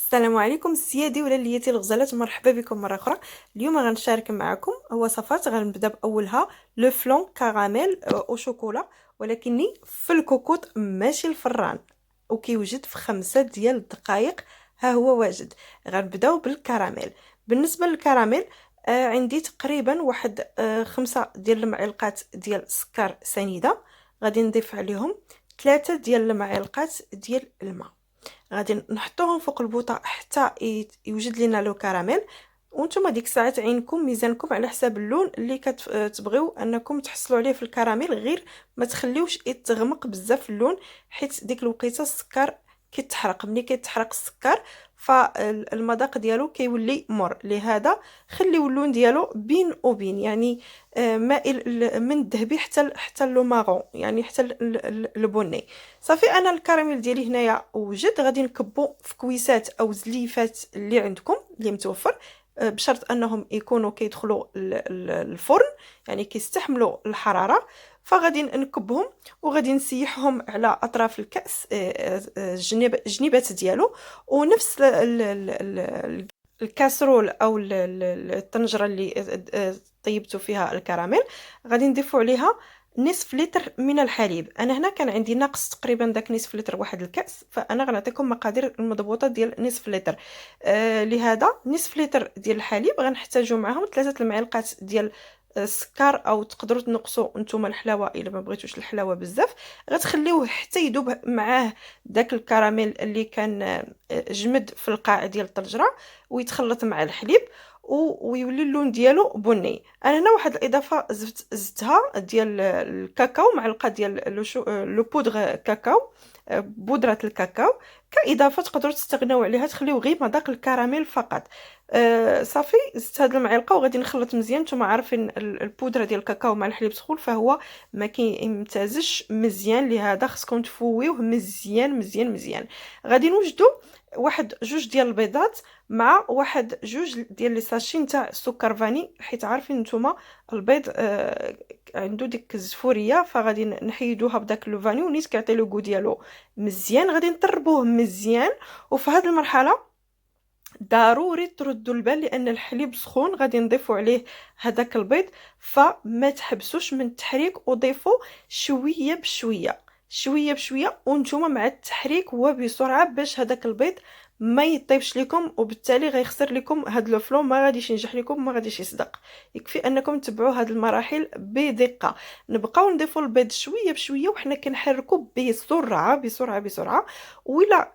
السلام عليكم سيادي ولالياتي الغزالات، مرحبا بكم مره اخرى. اليوم غنشارك معكم وصفات. غنبدا باولها لو فلون كراميل او شوكولا، ولكني في الكوكوط ماشي الفران، وكيوجد في 5 دقائق. ها هو واجد. غنبداو بالكراميل. بالنسبه للكراميل عندي تقريبا واحد 5 المعالق ديال السكر سنيده. غادي نضيف عليهم 3 المعالق ديال الماء. غادي نحطوهم فوق البوطه حتى يوجد لنا لو كراميل. وانتم ديك الساعات عينكم ميزانكم على حساب اللون اللي كتبغيو انكم تحصلوا عليه في الكراميل، غير ما تخليوش يتغمق بزاف اللون، حيت ديك الوقيته السكر كيتحرق. ملي كيتحرق السكر فالمذاق ديالو كيولي مر. لهذا خليو اللون ديالو بين وبين، يعني مائل من الذهبي حتى لو مارون، يعني حتى البني. صافي انا الكراميل ديالي هنايا وجد. غادي نكبو في كويسات او زليفات اللي عندكم اللي متوفر، بشرط انهم يكونوا كيدخلوا الفرن، يعني كيستحملوا الحراره. فغادي نكبهم وغادي نسيحهم على اطراف الكاس، الجنيبات ديالو. ونفس الكاسرول او الطنجره اللي طيبتو فيها الكراميل، غادي نضيفوا عليها نصف لتر من الحليب. انا هنا كان عندي ناقص تقريبا داك نصف لتر واحد الكاس، فانا غنعطيكم مقادير المضبوطه ديال نصف لتر. لهذا نصف لتر ديال الحليب غنحتاجوا معهم 3 المعالق ديال السكر، او تقدروا تنقصوا نتوما الحلاوه الا ما بغيتوش الحلاوه بزاف. غتخليوه حتى يذوب معاه داك الكراميل اللي كان جمد في القاع ديال الطنجره، ويتخلط مع الحليب ويولي اللون ديالو بني. انا هنا واحد الاضافه زدتها ديال الكاكاو، معلقه ديال لو بودغ كاكاو، بودره الكاكاو كاضافه تقدروا تستغناو عليها، تخليو غير مذاق الكراميل فقط. صافي زدت هاد المعلقه وغادي نخلط مزيان. نتوما عارفين البودره ديال الكاكاو مع الحليب سخون فهو ما كيمتزجش مزيان، لهذا خصكم تفويوه مزيان مزيان مزيان. غادي نوجدوا واحد 2 البيضات مع واحد 2 ديال لي ساشي نتاع السكر فاني، حيت عارفين نتوما البيض عنده ديك الزفوريه، فغادي نحيدوها بداك لو فاني ونيت كيعطي لو غو ديالو مزيان. غادي نطربوه مزيان. وفي هذه المرحله ضروري تردوا البال، لان الحليب سخون. غادي نضيفوا عليه هذاك البيض، فما تحبسوش من التحريك، وضيفوا شويه بشويه شويه بشويه، وانتم مع التحريك وبسرعه باش هذاك البيض ما يطيبش لكم، وبالتالي غيخسر لكم هذا الفلون، ما غاديش ينجح لكم، ما غاديش يصدق. يكفي انكم تبعوا هذه المراحل بدقه. نبقاو نضيفوا البيض شويه بشويه وحنا كنحركوا بسرعه بسرعه بسرعه. ولا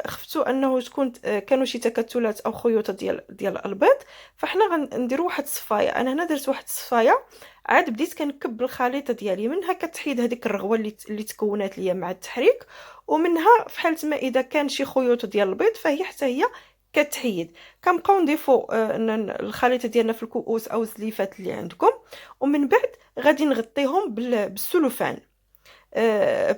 خفتوا انه تكون كانوا شي تكتلات او خيوط ديال البيض، فاحنا غنديروا واحد الصفايه. انا هنا درت واحد الصفايه، عاد بديت كنكب الخليطه ديالي. منها كتحيد هذيك الرغوه اللي تكونات ليا مع التحريك، ومنها في حاله ما اذا كان شي خيوط ديال البيض فهي حتى هي كتحيد. كنبقاو نضيفوا الخليطه ديالنا في الكؤوس او الزليفات اللي عندكم، ومن بعد غادي نغطيهم بالسلوفان،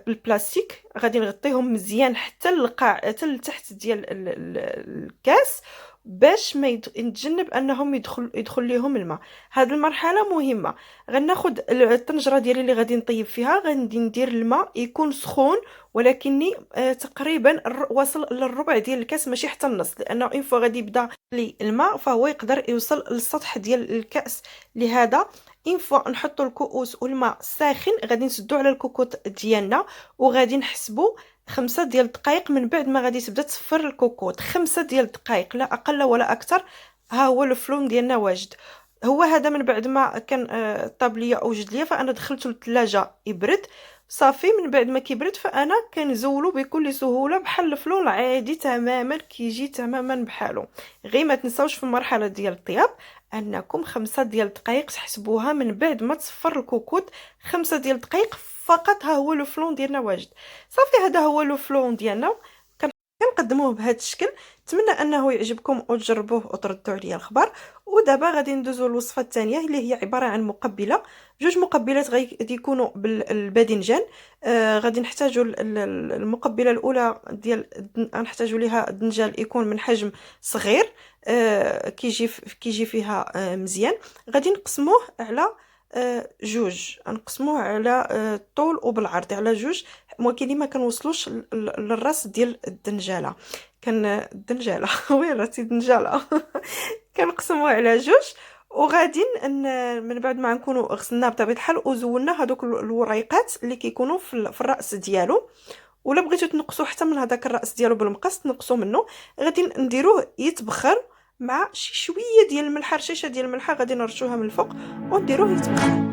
بالبلاستيك. غادي نغطيهم مزيان حتى القاع، حتى لتحت ديال الكاس، باش ما نتجنب انهم يدخل ليهم الماء. هذه المرحله مهمه. غناخذ الطنجره ديالي اللي غادي نطيب فيها، غادي ندير الماء يكون سخون، ولكني تقريبا واصل للربع ديال الكاس، ماشي حتى النص، لانه اون فوا غادي يبدا لي الماء فهو يقدر يوصل للسطح ديال الكاس. لهذا اون فوا نحطوا الكؤوس والماء ساخن، غادي نسدو على الكوكوط ديالنا وغادي نحسبوا 5 دقائق. من بعد ما غادي تبدا تصفر الكوكوط 5 دقائق، لا اقل ولا اكثر. ها هو الفلون ديالنا واجد. هو هذا من بعد ما كان طاب ليا اوجد ليا، فانا دخلته للثلاجه يبرد. صافي من بعد ما كيبرد فانا كنزولو بكل سهوله بحال الفلون العادي تماما، كيجي تماما بحالو. غير ما تنساوش في المرحله ديال الطياب انكم 5 دقائق تحسبوها من بعد ما تصفر الكوكوط. 5 دقائق فقط. ها هو لو فلون ديالنا واجد. صافي هذا هو لو فلون ديالنا، كنقدموه بهذا الشكل. نتمنى انه يعجبكم وتجربوه وتردوا عليا الخبر. ودابا غادي ندوزو للوصفه الثانيه اللي هي عباره عن مقبله. جوج مقبلات غادي يكونوا بالباذنجان. غادي نحتاجوا المقبله الاولى ديال غنحتاجوا ليها الدنجال يكون من حجم صغير، كيجي فيها مزيان. غادي نقسموه على جوج، نقسموه على الطول وبالعرض على جوج، ولكن ما كنوصلوش للراس ديال الدنجاله. كان الدنجاله وين راسي الدنجاله كنقسموه على جوج. وغادي من بعد ما نكونوا غسلناه بطبيعه الحال وزولنا هذوك الوريقات اللي كيكونوا في الراس ديالو. ولا بغيتو تنقصوا حتى من هذاك الراس ديالو بالمقص تنقصوا منه. غادي نديروه يتبخر مع شي شويه ديال الملح، رشيشه ديال الملح غادي نرشوها من الفوق ونديروه يتبخر.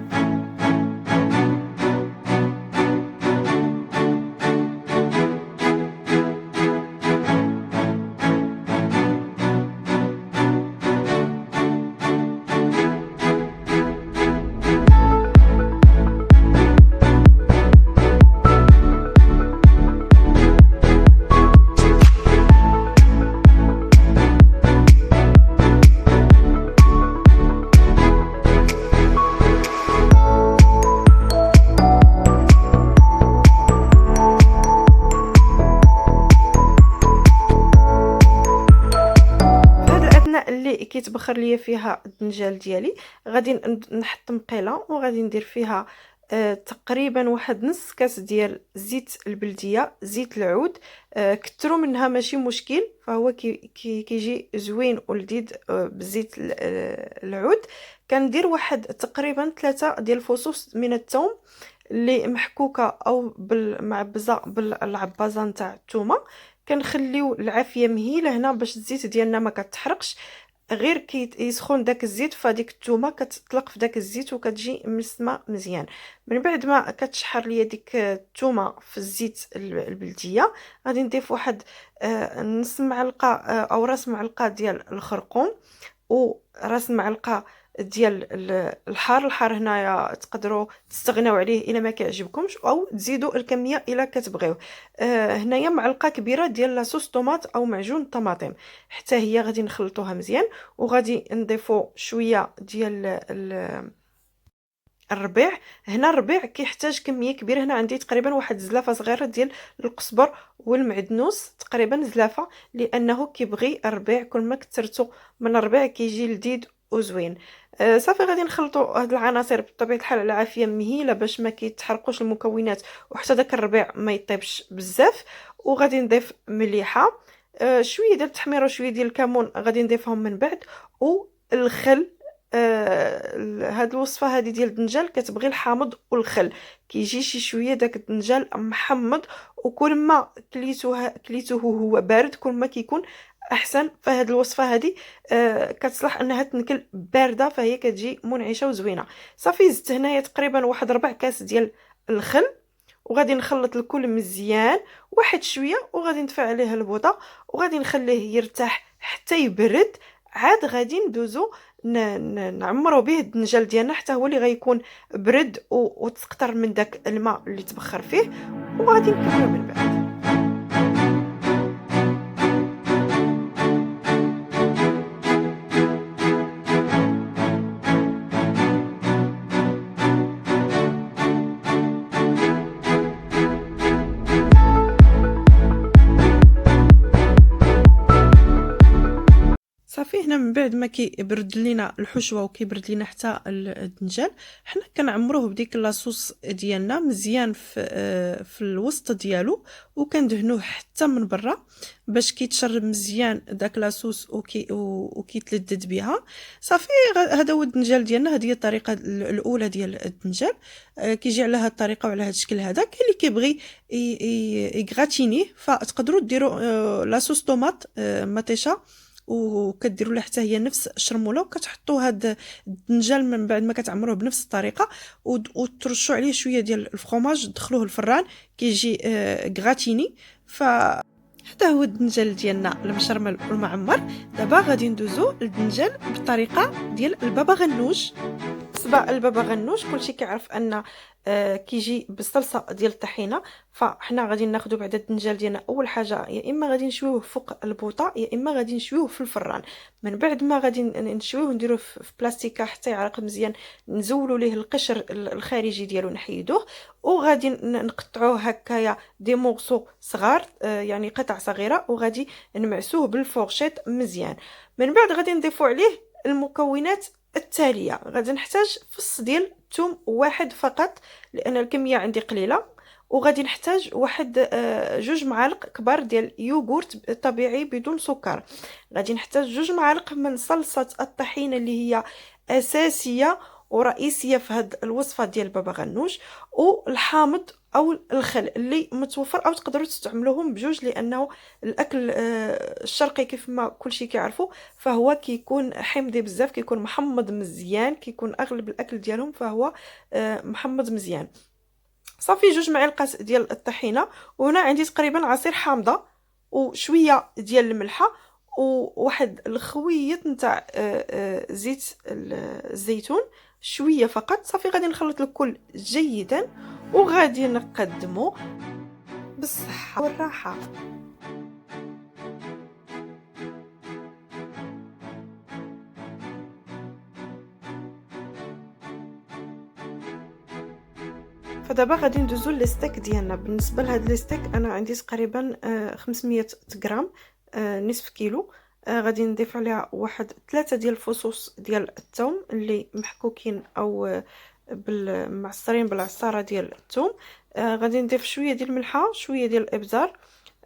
اللي كيتبخر ليا فيها الدنجال ديالي غادي نحط مقيله وغادي ندير فيها تقريبا واحد نص كاس ديال زيت البلديه، زيت العود. كثروا منها ماشي مشكل، فهو كيجي زوين ولذيذ بزيت العود. كندير واحد تقريبا 3 ديال الفصوص من الثوم اللي محكوكه او معبزه بالعبازه نتاع الثومه. كنخليو العافيه مهيله هنا باش الزيت ديالنا ما كتحرقش، غير يسخن داك الزيت فديك الثومه كتطلق في داك الزيت وكتجي مسمه مزيان. من بعد ما كتشحر ليا ديك الثومه في الزيت البلديه غادي نضيف واحد نص معلقه او راس معلقه ديال الخرقوم، وراس معلقه ديال الحار هنايا تقدروا تستغناو عليه الا ما كيعجبكمش او تزيدوا الكميه الا كتبغيو. هنايا معلقه كبيره ديال لاصوص طوماط او معجون الطماطم، حتى هي غادي نخلطوها مزيان. وغادي نضيفوا شويه ديال الربيع. هنا الربيع كيحتاج كميه كبيره، هنا عندي تقريبا واحد زلافه صغيره ديال القزبر والمعدنوس، تقريبا زلافه، لانه كيبغي الربيع كل ما كثرتو من الربيع كيجي لذيذ وزوين. صافي غادي نخلطوا هاد العناصر بطبيعه الحال على عافيه مهيله باش ما كيتحرقوش المكونات وحتى داك الربيع ما يطيبش بزاف. وغادي نضيف مليحه، شويه ديال التحمير وشويه ديال الكمون غادي نضيفهم من بعد، والخل. هاد الوصفه هذه ديال الدنجال كتبغي الحامض والخل، كيجي شي شويه داك الدنجال محمض، وكل ما كليتوه هو بارد كل ما كيكون احسن. فهاد الوصفه هذه كتصلح انها تنكل بارده، فهي كتجي منعشه وزوينه. صافي زدت هنايا تقريبا واحد 4 كاس ديال الخل، وغادي نخلط الكل مزيان واحد شويه، وغادي ندفع عليه البوطه وغادي نخليه يرتاح حتى يبرد. عاد غادي ندوزو نعمرو به الدنجال ديالنا حتى هو اللي غيكون برد وتسقطر من داك الماء اللي تبخر فيه، وغادي نكملو من بعد. صافي هنا من بعد ما كيبرد لينا الحشوه وكيبرد لينا حتى الدنجال، حنا كنعمروه بديك لاصوص ديالنا مزيان في الوسط ديالو، وكندهنوه حتى من برا باش كيتشرب مزيان داك لاصوص وكيتلذذ بها. صافي هذا هو الدنجال ديالنا. هذه هي الطريقه الاولى ديال الدنجال، كيجي على هذه الطريقه وعلى هذا الشكل هذا. كاين اللي كيبغي يغاتينيه فتقدروا ديروا لاصوص طوماط مطيشه وكديروا لها حتى هي نفس الشرموله، وكتحطوا هاد الدنجال من بعد ما كتعمروه بنفس الطريقه وترشوا عليه شويه ديال الفرomاج، تدخلوه الفران كيجي غراتيني. هذا هو الدنجال ديالنا المشرمل والمعمر. دابا غادي ندوزو للدنجال بالطريقه ديال البابا غنوج. بسم بالنسبه للبابا غنوش كلشي كيعرف ان كيجي بالصلصه ديال الطحينه. فحنا غادي ناخذوا بعد الدنجال ديالنا اول حاجه يا اما غادي نشويوه فوق البوطه يا اما غادي نشويوه في الفران. من بعد ما غادي نشويوه نديروه في بلاستيكه حتى يعرق مزيان، نزولوا ليه القشر الخارجي ديالو نحيدوه، وغادي نقطعوه هكايا دي مورسو صغار، يعني قطع صغيره، وغادي نمعسوه بالفورشيط مزيان. من بعد غادي نضيفوا عليه المكونات التاليه. غادي نحتاج فص ديال الثوم واحد فقط لان الكميه عندي قليله، وغادي نحتاج واحد 2 معالق كبار ديال يوغورت طبيعي بدون سكر. غادي نحتاج 2 معالق من صلصه الطحينه اللي هي اساسيه ورئيسيه في هذه الوصفه ديال بابا غنوش، والحامض او الخل اللي متوفر، او تقدروا تستعملوهم بجوج لانه الاكل الشرقي كيف ما كلشي كيعرفوا فهو كيكون حمضي بزاف، كيكون محمض مزيان، كيكون اغلب الاكل ديالهم فهو محمض مزيان. صافي 2 معالق ديال الطحينه، وهنا عندي تقريبا عصير حامضه وشويه ديال الملحه وواحد الخويط نتاع زيت الزيتون شويه فقط. صافي غادي نخلط الكل جيدا وغادي نقدمه بالصحه والراحه. فدابا غادي ندوزو للستيك ديالنا. بالنسبه لهاد الستيك انا عندي تقريبا 500 غرام، نصف كيلو. غادي نضيف عليها واحد 3 ديال الفصوص ديال الثوم اللي محكوكين او معصرين بالعصاره ديال الثوم. غادي نضيف شويه ديال الملحه، شويه ديال الابزار،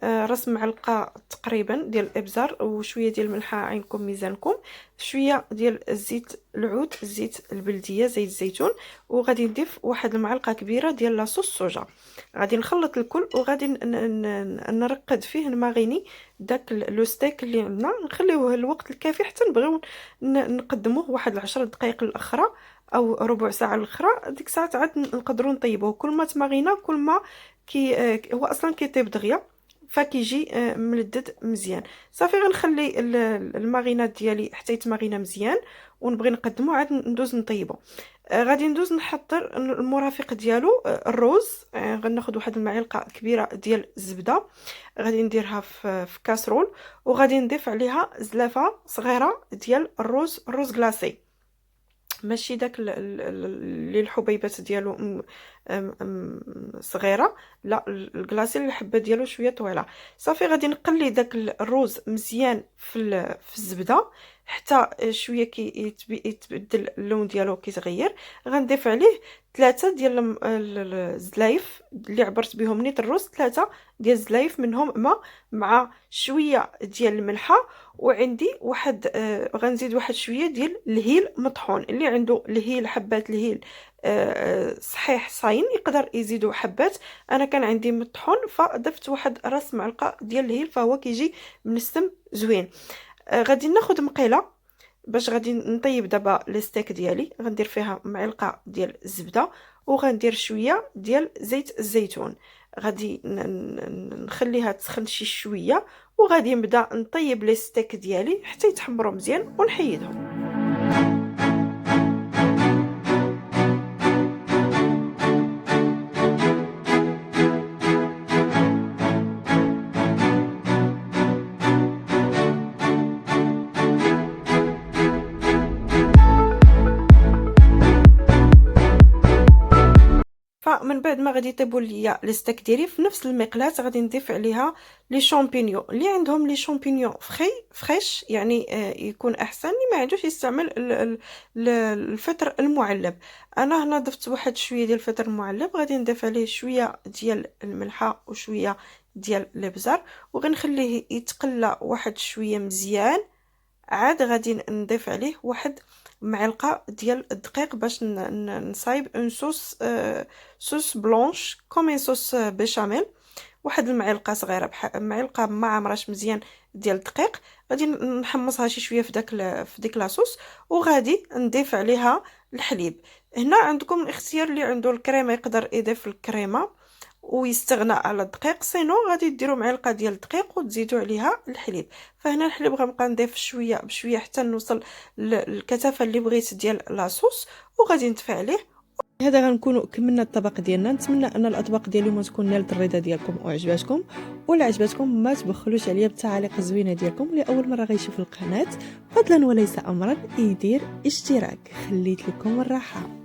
راس معلقه تقريبا ديال الابزار، وشويه ديال الملحه عينكم ميزانكم، شويه ديال الزيت العود، الزيت البلديه، زيت الزيتون، وغادي نضيف واحد المعلقه كبيره ديال لاصوص صوجا. غادي نخلط الكل وغادي نرقد فيه نماغيني داك لو ستيك اللي عندنا، نخليوه الوقت الكافي حتى نبغيو نقدموه واحد 10 دقائق الاخرى او ربع ساعه الاخرى. ديك الساعه عاد نقدروا نطيبوه. كل ما تماغينا كل ما هو اصلا كيطيب دغيا فكيجي ملدد مزيان. صافي غنخلي الماغينات ديالي حتى يتماغينا مزيان ونبغي نقدمو عاد ندوز نطيبو. غادي ندوز نحضر المرافق ديالو. الروز غناخذ واحد المعلقه كبيره ديال الزبده، غادي نديرها في كاسرول، وغادي نضيف عليها زلافه صغيره ديال الروز كلاصي، ماشي داك اللي الحبيبات ديالو صغيره، لا الكلاصي الحبه ديالو شويه طويله. صافي غادي نقلي داك الروز مزيان في الزبده حتى شويه يتبدل اللون ديالو كيتغير. غنضيف عليه 3 ديال الزلايف اللي عبرت بهم نيت الروز، 3 ديال الزلايف منهم ماء مع شويه ديال الملحه، وعندي واحد غنزيد واحد شويه ديال الهيل مطحون. اللي عنده الهيل حبات الهيل صحيح صاين يقدر يزيدوا حبات، انا كان عندي مطحون فضفت واحد راس معلقه ديال الهيل فهو كيجي منسم زوين. غادي ناخذ مقيله باش غادي نطيب دابا الستيك ديالي. غندير فيها معلقه ديال الزبده وغندير شويه ديال زيت الزيتون. غادي نخليها تسخن شي شويه وغادي نبدا نطيب لي ستيك ديالي حتى يتحمروا مزيان ونحيدهم. فمن بعد ما غادي يطيبوا ليا لي ستيك ديالي في نفس المقلاة غادي نضيف عليها لي شامبينيون. اللي عندهم لي شامبينيون فريش يعني يكون احسن، اللي ما عندوش يستعمل الفطر المعلب. انا هنا ضفت واحد شويه ديال الفطر المعلب، غادي نضيف عليه شويه ديال الملحه وشويه ديال الابزار وغنخليه يتقلى واحد شويه مزيان. عاد غادي نضيف عليه واحد معلقه ديال الدقيق باش نصايب اون صوص بلونش كوم صوص بيشاميل. واحد المعلقه صغيره بحال معلقه ما عمراش مزيان ديال الدقيق، غادي نحمصها شي شويه في ديك لاصوص وغادي نضيف عليها الحليب. هنا عندكم الاختيار، اللي عنده الكريمه يقدر يضيف الكريمه ويستغنى على الدقيق، سينو غادي ديروا معلقه ديال الدقيق وتزيدوا عليها الحليب. فهنا الحليب غنبقى نضيف شويه بشويه حتى نوصل للكثافه اللي بغيت ديال لاصوص، وغادي نطفي عليه. هذا غنكونوا كملنا الطبق ديالنا. نتمنى ان الاطباق ديال اليوم تكون نالت الرضا ديالكم وعجباتكم، ولا عجباتكم ما تبخلوش عليا بالتعاليق الزوينه ديالكم. لاول مره غيشوف القناه فضلا وليس امرا يدير اشتراك. خليت لكم الراحه.